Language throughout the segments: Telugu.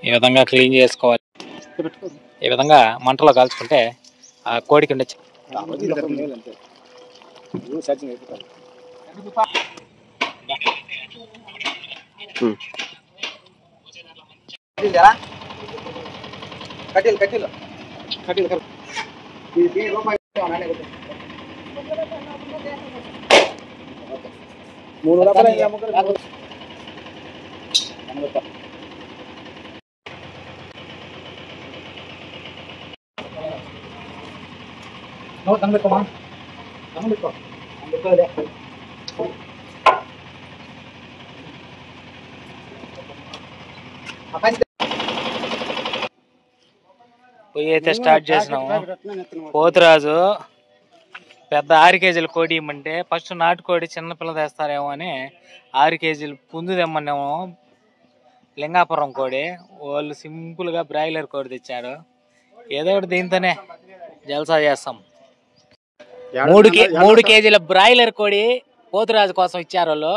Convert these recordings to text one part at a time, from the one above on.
ఈ విధంగా క్లీన్ చేసుకోవాలి. ఈ విధంగా మంటలో కాల్చుకుంటే ఆ కోడికి ఉండే పొయ్యి అయితే స్టార్ట్ చేసినాము. పోతురాజు పెద్ద 6 కేజీల కోడి ఇమ్మంటే ఫస్ట్ నాటుకోడి చిన్నపిల్ల తెస్తారేమో అని 6 కేజీలు పుంజు తెమ్మన్నాము. లింగాపురం కోడి వాళ్ళు సింపుల్గా బ్రాయిలర్ కోడి తెచ్చారు. ఏదో ఒకటి దీంతోనే జల్సా చేస్తాం. 3 కేజీల బ్రాయిలర్ కోడి పోతురాజు కోసం ఇచ్చారు వాళ్ళు.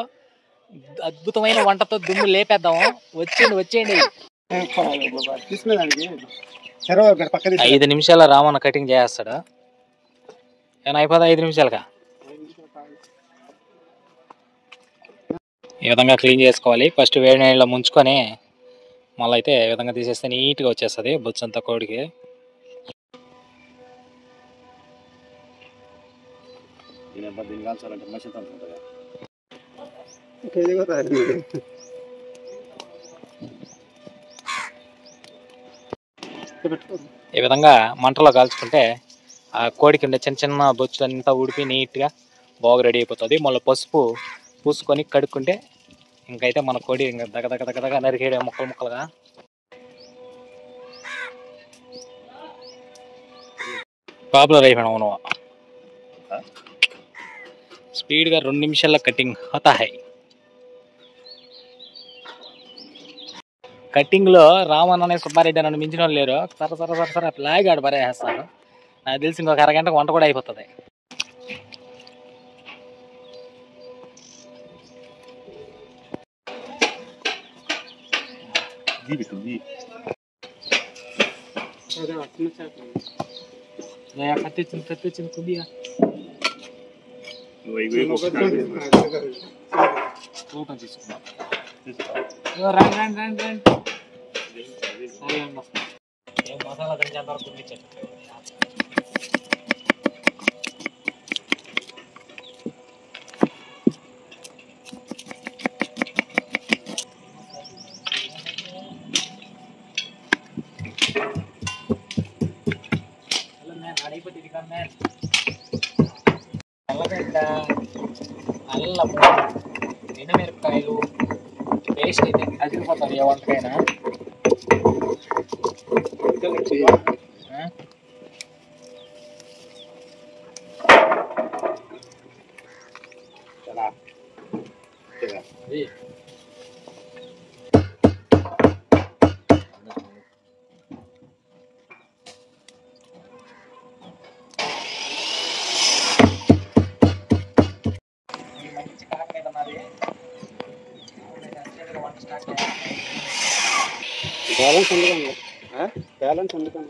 అద్భుతమైన వంటతో దుమ్ము లేపేద్దాము. వచ్చేయండి. 5 నిమిషాల రామన్న కటింగ్ చేస్తాడు. ఏమైనా అయిపోదా 5 నిమిషాలుగా? ఈ విధంగా క్లీన్ చేసుకోవాలి. ఫస్ట్ వేడి నీళ్ళలో ముంచుకొని మళ్ళీ అయితే ఈ విధంగా తీసేస్తే నీట్గా వచ్చేస్తుంది బొచ్చంతా కోడికి. ఈ విధంగా మంటలో కాల్చుకుంటే ఆ కోడికి ఉండే చిన్న చిన్న బొచ్చులంతా ఉడిపి నీట్గా బాగా రెడీ అయిపోతుంది. మళ్ళీ పసుపు పూసుకొని కడుక్కుంటే ఇంకైతే మన కోడి ఇంకా దగ్గ నరికేయడం ముక్కలుగా. పాపులర్ అయిపోయినావు నువ్వు. స్పీడ్గా 2 నిమిషాల్లో కటింగ్ హోతా హై. కటింగ్లో రామన్ననే సుబ్బారెడ్డి నన్ను మించిన వాళ్ళు లేరు. సర లాగి ఆడ పరేస్తారు. నాకు తెలిసి ఇంకొక అరగంటకు వంట కూడా అయిపోతుంది. కత్తిచ్చింది కొద్దిగా తీసుకున్నా. రండి మసాలా దంచేంత వరకు పంపించాను. తెల్లగడ్డ, అల్లం, ఎండుమిరపకాయలు పేస్ట్ అయితే అదిరిపోతుంది ఏ వంటకైనా. బ్యాలెన్స్ అందుకని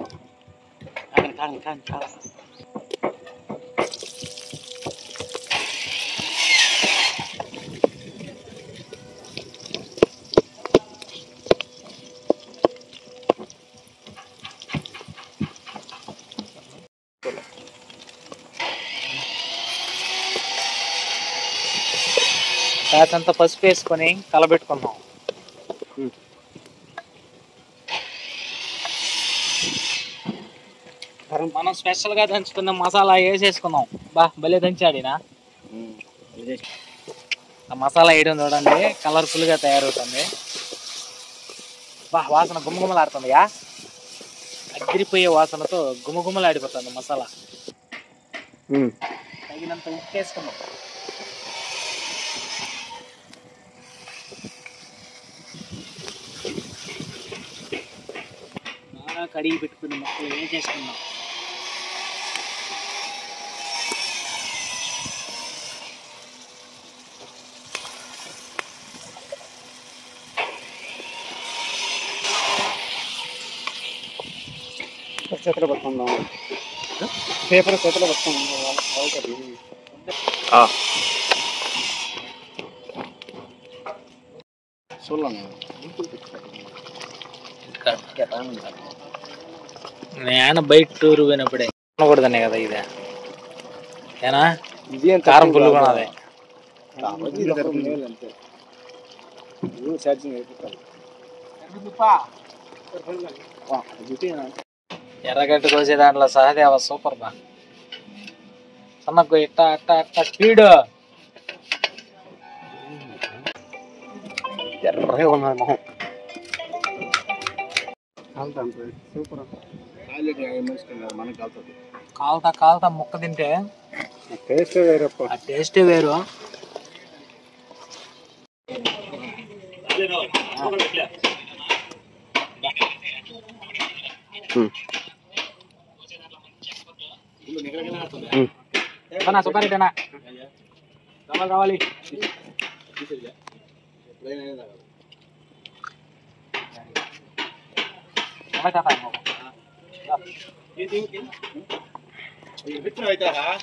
కాసంత పసుపు వేసుకొని కలబెట్టుకున్నాం. మనం స్పెషల్గా దంచుకున్న మసాలా వేసేసుకున్నాం. భలే దంచాడినా. ఆ మసాలా వేయడం చూడండి కలర్ఫుల్గా తయారవుతుంది. వాసన గుమ్మగుమ్మలాడుతుందియా. అదిరిపోయే వాసనతో గుమ్మగుమ్మలాడిపోతుంది మసాలా. తగినంత ఉప్పు వేసుకున్నాం. బాగా కడిగి పెట్టుకున్న ముక్కలు వేసేసుకున్నాం. చేతిలో పట్టుకుందాం, పేపర్ చేతిలో పట్టుకుందాం. నేను బయట టూర్ పోయినప్పుడే కొనకూడదనే కదా ఇదే ఏనా కారం పుల్లు కొనాలి. ఎర్రగడ్డ కోసే దాంట్లో సహదేవ సూపర్ బా సన్నకు ఇట్ట అట్ట అట్ట స్పీడ్ ఎర్రగా ఉన్నది మొహం. సూపర్. కాలుతా కాలుతా ముక్క తింటే టేస్ట్ వేరప్ప, ఆ టేస్టే వేరు. సూపర్ ఇటనా కావాలి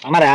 అమరా